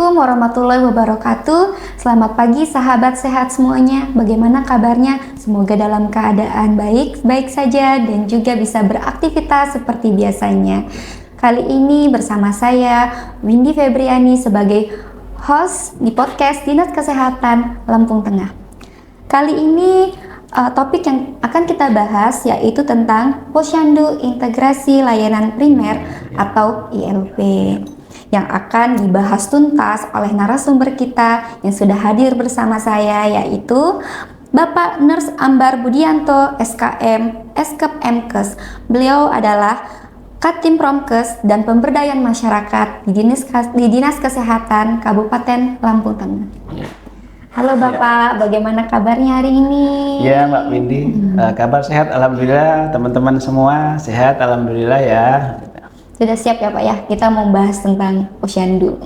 Assalamualaikum warahmatullahi wabarakatuh. Selamat pagi sahabat sehat semuanya. Bagaimana kabarnya? Semoga dalam keadaan baik saja dan juga bisa beraktivitas seperti biasanya. Kali ini bersama saya Windy Febriani sebagai host di podcast Dinas Kesehatan Lampung Tengah. Kali ini topik yang akan kita bahas yaitu tentang Posyandu Integrasi Layanan Primer atau ILP, yang akan dibahas tuntas oleh narasumber kita yang sudah hadir bersama saya, yaitu Bapak Nurse Ambar Budianto, SKM, Eskep Mkes. Beliau adalah Katim Promkes dan Pemberdayaan Masyarakat di Dinas Kesehatan Kabupaten Lampung Tengah. Halo Bapak, bagaimana kabarnya hari ini? Ya Mbak Windy, kabar sehat alhamdulillah, teman-teman semua sehat alhamdulillah ya. Sudah siap ya Pak ya, kita mau bahas tentang Posyandu.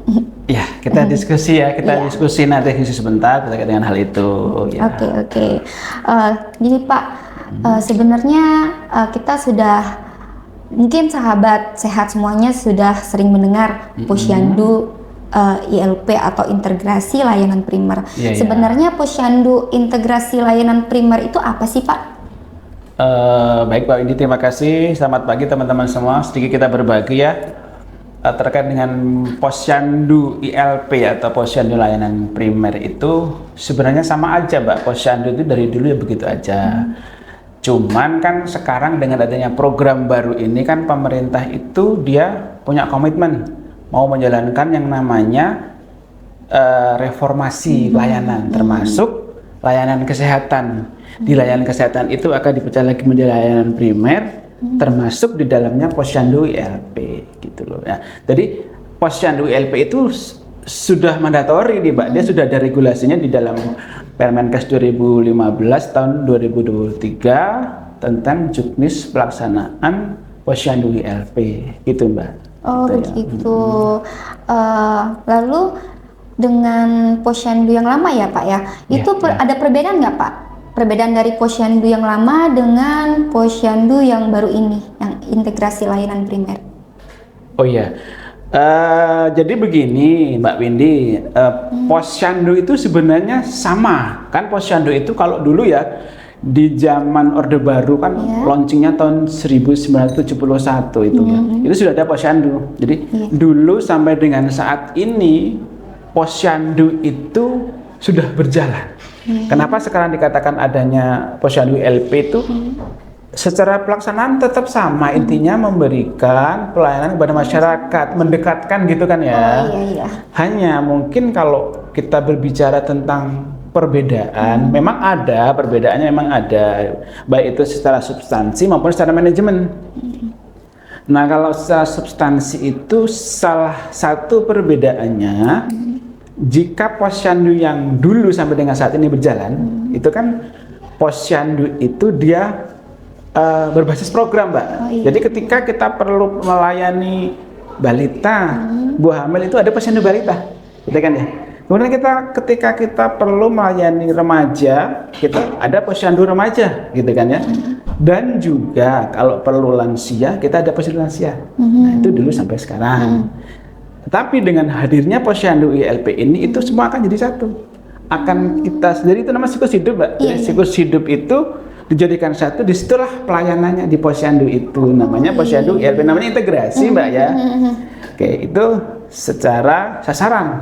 Ya, kita diskusi diskusi nanti sebentar terkait dengan hal itu. Ya. Oke. Jadi Pak, sebenarnya kita sudah, mungkin sahabat sehat semuanya sudah sering mendengar Posyandu ILP atau Integrasi Layanan Primer. Sebenarnya Posyandu Integrasi Layanan Primer itu apa sih Pak? Baik Pak Windy, terima kasih. Selamat pagi teman-teman semua. Sedikit kita berbagi ya terkait dengan Posyandu ILP atau Posyandu Layanan Primer itu sebenarnya sama aja Mbak. Posyandu itu dari dulu ya begitu aja. Cuman kan sekarang dengan adanya program baru ini kan pemerintah itu dia punya komitmen mau menjalankan yang namanya reformasi layanan, termasuk layanan kesehatan. Di layanan kesehatan itu akan dipecah lagi menjadi layanan primer, termasuk di dalamnya Posyandu ILP gitu loh ya. Jadi Posyandu ILP itu sudah mandatori nih Mbak, dia sudah ada regulasinya di dalam Permenkes 2015 tahun 2023 tentang juknis pelaksanaan Posyandu ILP gitu Mbak. Oh begitu. Lalu dengan Posyandu yang lama ya Pak ya, itu ada perbedaan nggak Pak? Perbedaan dari Posyandu yang lama dengan Posyandu yang baru ini, yang integrasi layanan primer. Oh iya, jadi begini Mbak Windy, Posyandu itu sebenarnya sama, kan Posyandu itu kalau dulu ya, di zaman Orde Baru kan launchingnya tahun 1971 itu ya, itu sudah ada Posyandu. Jadi dulu sampai dengan saat ini, Posyandu itu sudah berjalan. Kenapa sekarang dikatakan adanya Posyandu ILP itu? Secara pelaksanaan tetap sama, intinya memberikan pelayanan kepada masyarakat, mendekatkan gitu kan ya. Hanya mungkin kalau kita berbicara tentang perbedaan, memang ada perbedaannya, memang ada, baik itu secara substansi maupun secara manajemen. Nah kalau secara substansi itu salah satu perbedaannya, jika Posyandu yang dulu sampai dengan saat ini berjalan, itu kan Posyandu itu dia berbasis program Mbak. Jadi ketika kita perlu melayani balita, buah hamil itu ada Posyandu balita, gitu kan ya. Kemudian ketika kita perlu melayani remaja, kita ada Posyandu remaja, gitu kan ya. Dan juga kalau perlu lansia, kita ada Posyandu lansia. Nah itu dulu sampai sekarang. Tetapi dengan hadirnya Posyandu ILP ini, itu semua akan jadi satu. Akan kita sendiri, itu namanya siklus hidup Mbak. Siklus hidup itu dijadikan satu, disitulah pelayanannya di Posyandu itu. Namanya Posyandu ILP, namanya integrasi Mbak ya. Oke, itu secara sasaran.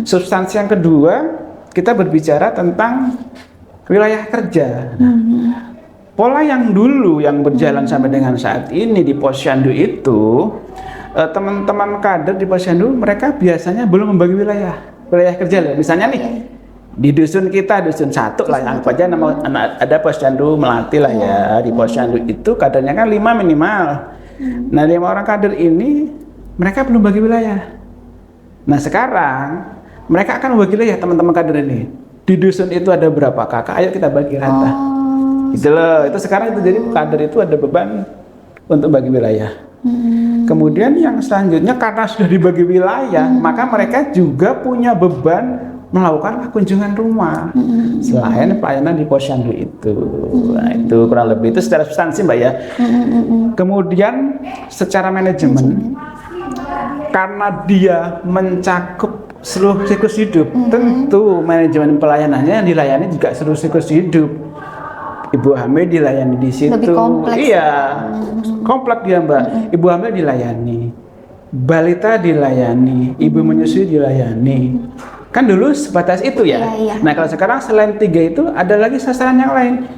Substansi yang kedua, kita berbicara tentang wilayah kerja. Pola yang dulu yang berjalan sampai dengan saat ini di Posyandu itu, teman-teman kader di Posyandu mereka biasanya belum membagi wilayah kerja lah. Misalnya nih di dusun kita, dusun 1 lah yang aja ada Posyandu Melati lah ya. Di Posyandu itu kadernya kan 5 minimal. Nah 5 orang kader ini mereka belum bagi wilayah. Nah sekarang mereka akan membagi wilayah, teman-teman kader ini. Di dusun itu ada berapa kakak, ayo kita bagi rata. Gitu loh. Itu sekarang itu jadi kader itu ada beban untuk bagi wilayah. Kemudian yang selanjutnya karena sudah dibagi wilayah, maka mereka juga punya beban melakukan kunjungan rumah selain pelayanan di Posyandu itu. Nah, itu kurang lebih itu secara substansi Mbak ya. Kemudian secara manajemen, karena dia mencakup seluruh siklus hidup. Tentu manajemen pelayanannya yang dilayani juga seluruh siklus hidup. Ibu hamil dilayani di situ. Lebih kompleks. Iya, kompleks dia Mbak. Ibu hamil dilayani, balita dilayani, ibu menyusui dilayani. Kan dulu sebatas itu ya. Iya. Nah kalau sekarang selain 3 itu ada lagi sasaran yang lain.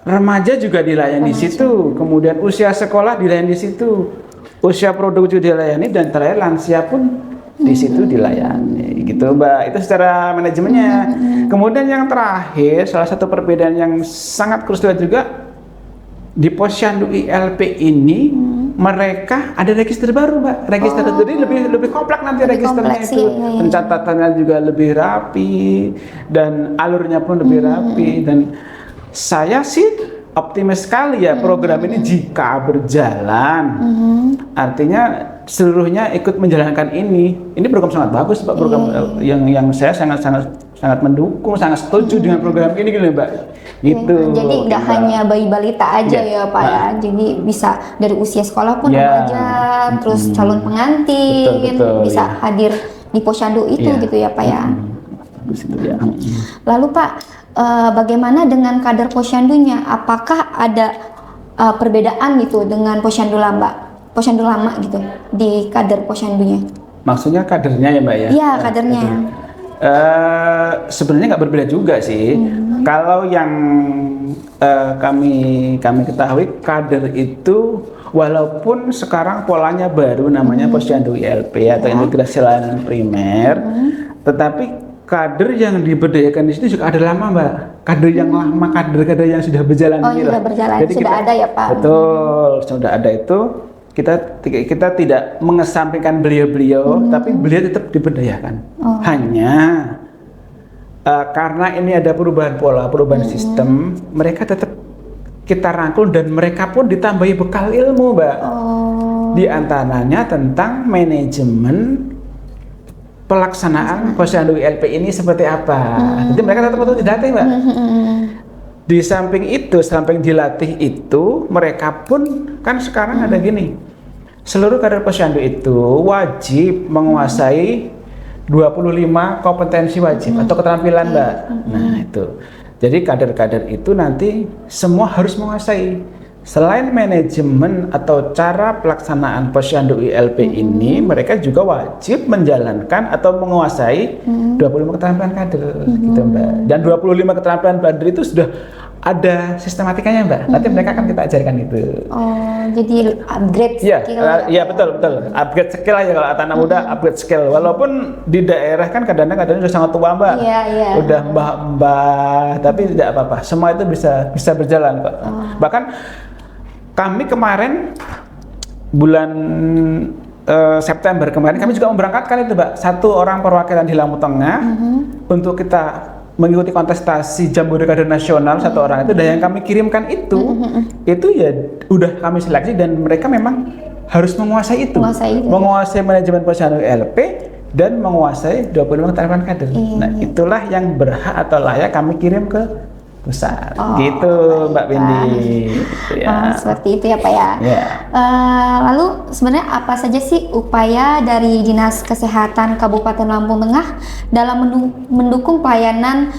Remaja juga dilayani di situ, kemudian usia sekolah dilayani di situ, usia produktif dilayani, dan terakhir lansia pun di situ dilayani, gitu Mbak. Itu secara manajemennya. Kemudian yang terakhir, salah satu perbedaan yang sangat krusial juga di Posyandu ILP ini, mereka ada register baru Mbak. Register jadi lebih kompleks nanti registernya itu. Iya. Pencatatannya juga lebih rapi dan alurnya pun lebih rapi, dan saya sih optimis sekali ya program ini jika berjalan. Artinya seluruhnya ikut menjalankan ini. Ini program sangat bagus Pak, program yang saya sangat mendukung, sangat setuju dengan program ini gitu Mbak. Gitu. Jadi nggak hanya bayi balita aja ya Pak ya. Jadi bisa dari usia sekolah pun remaja, terus calon pengantin Betul, bisa hadir di Posyandu itu gitu ya Pak ya. Lalu Pak, bagaimana dengan kader Posyandunya? Apakah ada perbedaan gitu dengan Posyandu lama gitu di kader Posyandunya? Maksudnya kadernya ya Mbak ya? Iya, kadernya. Sebenarnya nggak berbeda juga sih. Kalau yang kami ketahui, kader itu walaupun sekarang polanya baru namanya Posyandu ILP atau integrasi layanan primer, tetapi kader yang diberdayakan di situ juga ada lama Mbak. Kader yang lama, kader yang sudah berjalan. Sudah berjalan. Jadi sudah ada ya Pak? Betul, sudah ada itu. Kita tidak mengesampingkan beliau-beliau, tapi beliau tetap diberdayakan. Hanya karena ini ada perubahan pola, perubahan sistem, mereka tetap kita rangkul dan mereka pun ditambahi bekal ilmu Mbak. Di antaranya tentang manajemen pelaksanaan Posyandu ILP ini seperti apa. Jadi mereka tetap perlu dilatih Mbak. Di samping itu, samping dilatih itu, mereka pun kan sekarang ada gini, seluruh kader Posyandu itu wajib menguasai 25 kompetensi wajib atau keterampilan Mbak. Nah itu, jadi kader-kader itu nanti semua harus menguasai. Selain manajemen atau cara pelaksanaan Posyandu ILP ini, mereka juga wajib menjalankan atau menguasai 25 keterampilan kader, gitu Mbak. Dan 25 keterampilan kader itu sudah ada sistematikanya Mbak. Nanti mereka akan kita ajarkan itu. Jadi upgrade skill. Iya betul. Upgrade skill aja kalau anak muda, upgrade skill. Walaupun di daerah kan kadang-kadang sudah sangat tua Mbak. Iya. Udah mbah-mbah, tapi tidak apa-apa. Semua itu bisa berjalan kok. Bahkan kami kemarin bulan September kemarin kami juga memberangkatkan itu Mbak, 1 orang perwakilan di Lampung Tengah untuk kita mengikuti kontestasi Jambore Kader Nasional 1 orang itu, dan yang kami kirimkan itu ya udah kami seleksi dan mereka memang harus menguasai itu. Menguasai manajemen Posyandu ILP dan menguasai 25 keterampilan kader. Nah, itulah yang berhak atau layak kami kirim ke pusat. Gitu Mbak Windy. Gitu ya. Seperti itu ya Pak ya. Lalu sebenarnya apa saja sih upaya dari Dinas Kesehatan Kabupaten Lampung Tengah dalam mendukung pelayanan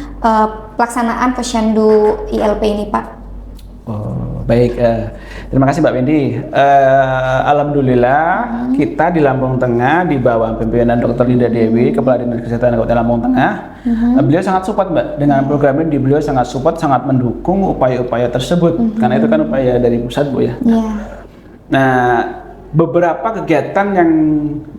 pelaksanaan Posyandu ILP ini Pak? Baik, terima kasih Mbak Windy. Alhamdulillah kita di Lampung Tengah di bawah pimpinan Dr. Linda Dewi, Kepala Dinas Kesehatan Kabupaten Lampung Tengah, beliau sangat support Mbak dengan program ini. Beliau sangat support, sangat mendukung upaya-upaya tersebut karena itu kan upaya dari pusat Bu ya. Nah, beberapa kegiatan yang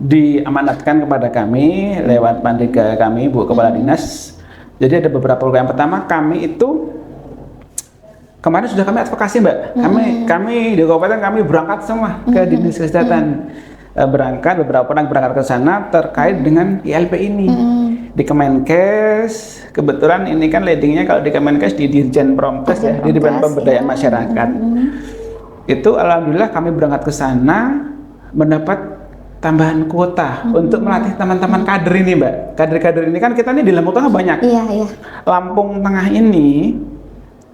diamanatkan kepada kami lewat Pandega kami Bu Kepala Dinas. Jadi ada beberapa program. Yang pertama kami itu kemarin sudah kami advokasi Mbak. Kami di kabupaten kami berangkat semua ke Dinas Kesehatan. Beberapa orang berangkat ke sana terkait dengan ILP ini. Di Kemenkes, kebetulan ini kan leadingnya kalau di Kemenkes di Dirjen Promkes ya, di Dirjen Pemberdayaan Masyarakat. Itu alhamdulillah kami berangkat ke sana mendapat tambahan kuota untuk melatih teman-teman kader ini Mbak. Kader-kader ini kan kita ini di Lampung Tengah banyak. Lampung Tengah ini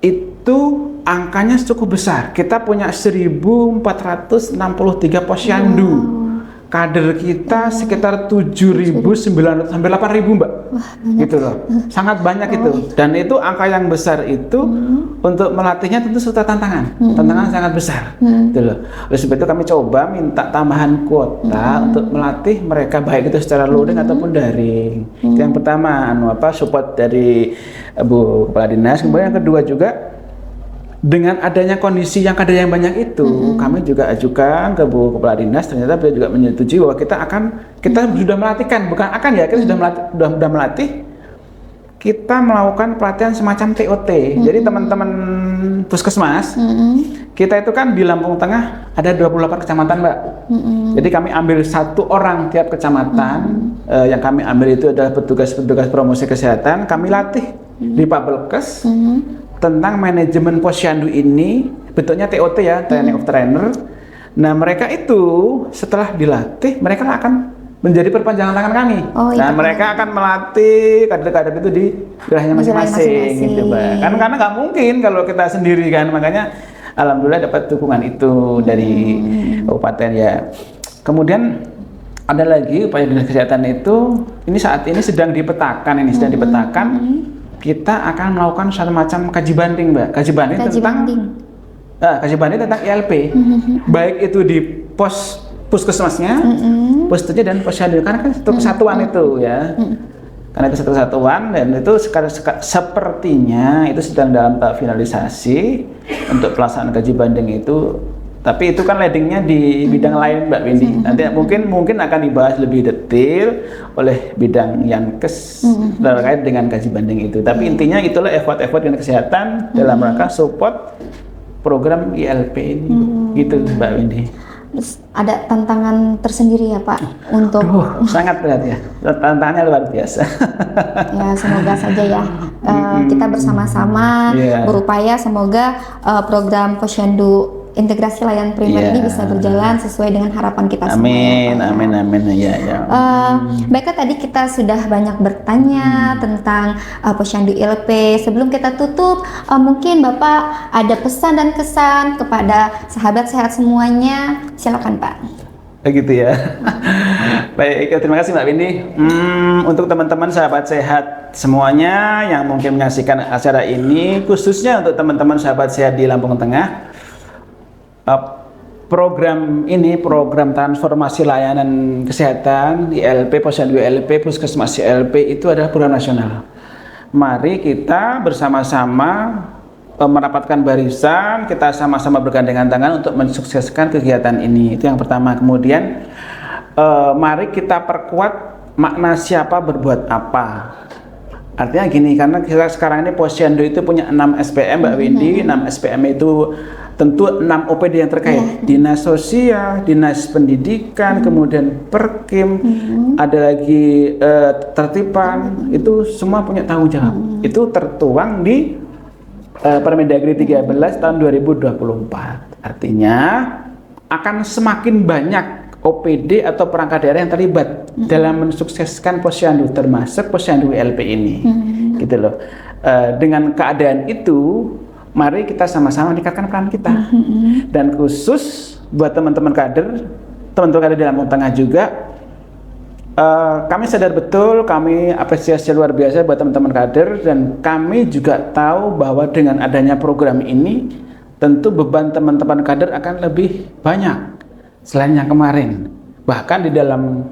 itu angkanya cukup besar. Kita punya 1.463 posyandu. kader kita sekitar 7.900 sampai 8.000 Mbak. Wah, banyak. Gitu loh. Sangat banyak itu. Dan itu angka yang besar itu untuk melatihnya tentu serta tantangan. Tantangan sangat besar. Gitu loh. Oleh sebab itu kami coba minta tambahan kuota untuk melatih mereka baik itu secara luring ataupun daring. Itu yang pertama, support dari Bu Kepala Dinas. Kemudian yang kedua juga dengan adanya kondisi yang kader yang banyak itu, kami juga ajukan ke Bu Kepala Dinas, ternyata beliau juga menyetujui bahwa kita sudah melatihkan, bukan akan ya, kita sudah melatih, kita melakukan pelatihan semacam TOT. Jadi teman-teman puskesmas, kita itu kan di Lampung Tengah ada 28 kecamatan Mbak. Jadi kami ambil 1 orang tiap kecamatan, yang kami ambil itu adalah petugas-petugas promosi kesehatan, kami latih di Papelkes, tentang manajemen posyandu ini, bentuknya TOT ya, training of trainer. Nah mereka itu setelah dilatih, mereka akan menjadi perpanjangan tangan kami. Nah mereka akan melatih kader-kader itu di wilayahnya masing-masing gitu Mbak. Karena nggak mungkin kalau kita sendiri kan, makanya alhamdulillah dapat dukungan itu dari kabupaten ya. Kemudian ada lagi upaya dinas kesehatan itu, ini saat ini sedang dipetakan, kita akan melakukan suatu macam kaji banding Mbak. Kaji banding tentang ILP. Baik itu di puskesmasnya, puskesnya dan posyandu, karena kan satu kesatuan itu ya. Karena itu satu kesatuan, dan itu sepertinya itu sedang dalam tahap finalisasi untuk pelaksanaan kaji banding itu. Tapi itu kan leadingnya di bidang lain Mbak Windy. Nanti mungkin akan dibahas lebih detail oleh bidang Yankes terkait dengan kaji banding itu. Tapi intinya itulah effort dinas kesehatan dalam rangka support program ILP ini, gitu Mbak Windy. Terus ada tantangan tersendiri ya Pak untuk sangat berat ya, tantangannya luar biasa. Ya semoga saja ya kita bersama-sama berupaya semoga program posyandu integrasi layanan primer ini bisa berjalan sesuai dengan harapan kita semua. Amin ya. Baiklah, tadi kita sudah banyak bertanya tentang posyandu ILP. Sebelum kita tutup, mungkin Bapak ada pesan dan kesan kepada sahabat sehat semuanya. Silakan Pak. Begitu ya. Baik, terima kasih Mbak Windy. Untuk teman-teman sahabat sehat semuanya yang mungkin menyaksikan acara ini, khususnya untuk teman-teman sahabat sehat di Lampung Tengah, program ini, program transformasi layanan kesehatan ILP, posyandu ILP, puskesmas ILP itu adalah program nasional. Mari kita bersama-sama merapatkan barisan, kita sama-sama bergandengan tangan untuk mensukseskan kegiatan ini. Itu yang pertama. Kemudian mari kita perkuat makna siapa berbuat apa. Artinya gini, karena kita sekarang ini posyandu itu punya 6 SPM Mbak Windy. 6 SPM itu tentu 6 OPD yang terkait, dinas sosial, dinas pendidikan, kemudian perkim, ada lagi tertiban, itu semua punya tanggung jawab. Itu tertuang di Permendagri 13 tahun 2024. Artinya akan semakin banyak OPD atau perangkat daerah yang terlibat dalam mensukseskan posyandu, termasuk posyandu ILP ini, gitu loh. Dengan keadaan itu, mari kita sama-sama meningkatkan peran kita. Dan khusus buat teman-teman kader di Lampung Tengah juga, kami sadar betul, kami apresiasi luar biasa buat teman-teman kader, dan kami juga tahu bahwa dengan adanya program ini, tentu beban teman-teman kader akan lebih banyak selain yang kemarin. Bahkan di dalam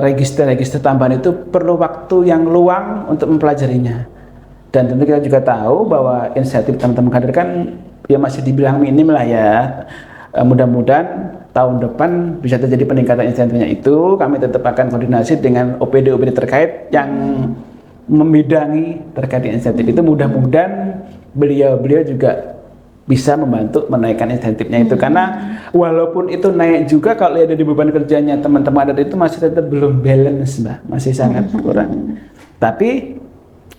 register-register tambahan itu perlu waktu yang luang untuk mempelajarinya. Dan tentu kita juga tahu bahwa inisiatif teman-teman kader kan ya masih dibilang minim lah ya. Mudah-mudahan tahun depan bisa terjadi peningkatan insentifnya itu. Kami tetap akan koordinasi dengan OPD-OPD terkait yang membidangi terkait insentif itu. Mudah-mudahan beliau juga bisa membantu menaikkan insentifnya itu, karena walaupun itu naik juga, kalau ada di beban kerjanya teman-teman ada itu masih tetap belum balance Mbak, masih sangat kurang. Tapi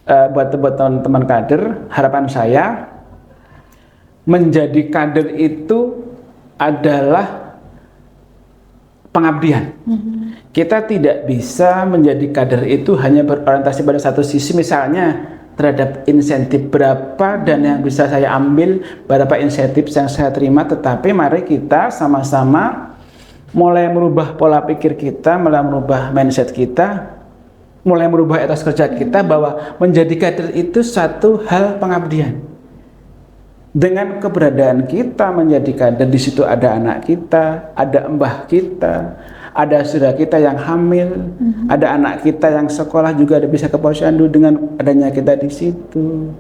buat teman-teman kader, harapan saya menjadi kader itu adalah pengabdian. Kita tidak bisa menjadi kader itu hanya berorientasi pada satu sisi, misalnya terhadap insentif berapa dan yang bisa saya ambil, berapa insentif yang saya terima, tetapi mari kita sama-sama mulai merubah pola pikir kita, mulai merubah mindset kita, mulai merubah etos kerja kita bahwa menjadi kader itu satu hal pengabdian. Dengan keberadaan kita menjadi kader, di situ ada anak kita, ada mbah kita, ada saudara kita yang hamil, ada anak kita yang sekolah juga ada bisa ke posyandu dengan adanya kita di situ.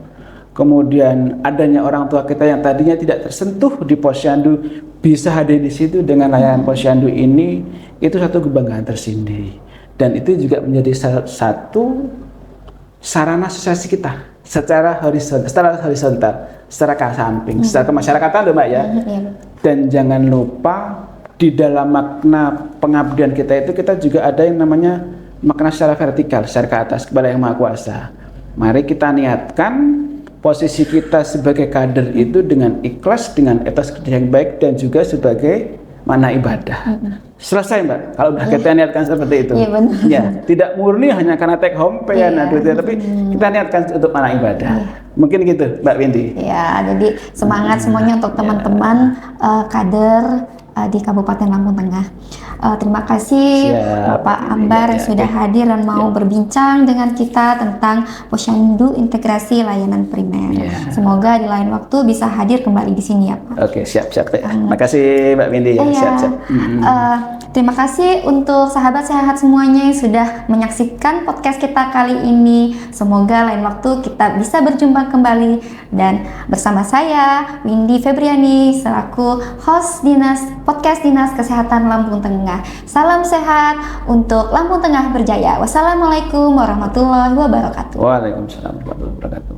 Kemudian adanya orang tua kita yang tadinya tidak tersentuh di posyandu bisa hadir di situ dengan layanan posyandu ini, itu satu kebanggaan tersendiri. Dan itu juga menjadi salah satu sarana sosialisasi kita secara horizontal, secara ke samping, secara kemasyarakatan loh Mbak ya. Dan jangan lupa di dalam makna pengabdian kita itu kita juga ada yang namanya makna secara vertikal, secara ke atas kepada Yang Maha Kuasa. Mari kita niatkan posisi kita sebagai kader itu dengan ikhlas, dengan etos kerja yang baik, dan juga sebagai mana ibadah. Selesai Mbak, kalau udah kita niatkan seperti itu. Iya benar. Ya, tidak murni hanya karena take home pay tapi kita niatkan untuk mana ibadah. Mungkin gitu Mbak Windy. Ya, jadi semangat semuanya untuk teman-teman kader di Kabupaten Lampung Tengah. Terima kasih Bapak Ambar yang sudah hadir dan mau berbincang dengan kita tentang Posyandu Integrasi Layanan Primer. Semoga di lain waktu bisa hadir kembali di sini ya Pak. Oke, siap. Terima kasih Mbak Windy. Siap. Terima kasih untuk sahabat sehat semuanya yang sudah menyaksikan podcast kita kali ini. Semoga lain waktu kita bisa berjumpa kembali, dan bersama saya Windy Febriani selaku host podcast Dinas Kesehatan Lampung Tengah. Salam sehat untuk Lampung Tengah berjaya. Wassalamualaikum warahmatullahi wabarakatuh. Waalaikumsalam warahmatullahi wabarakatuh.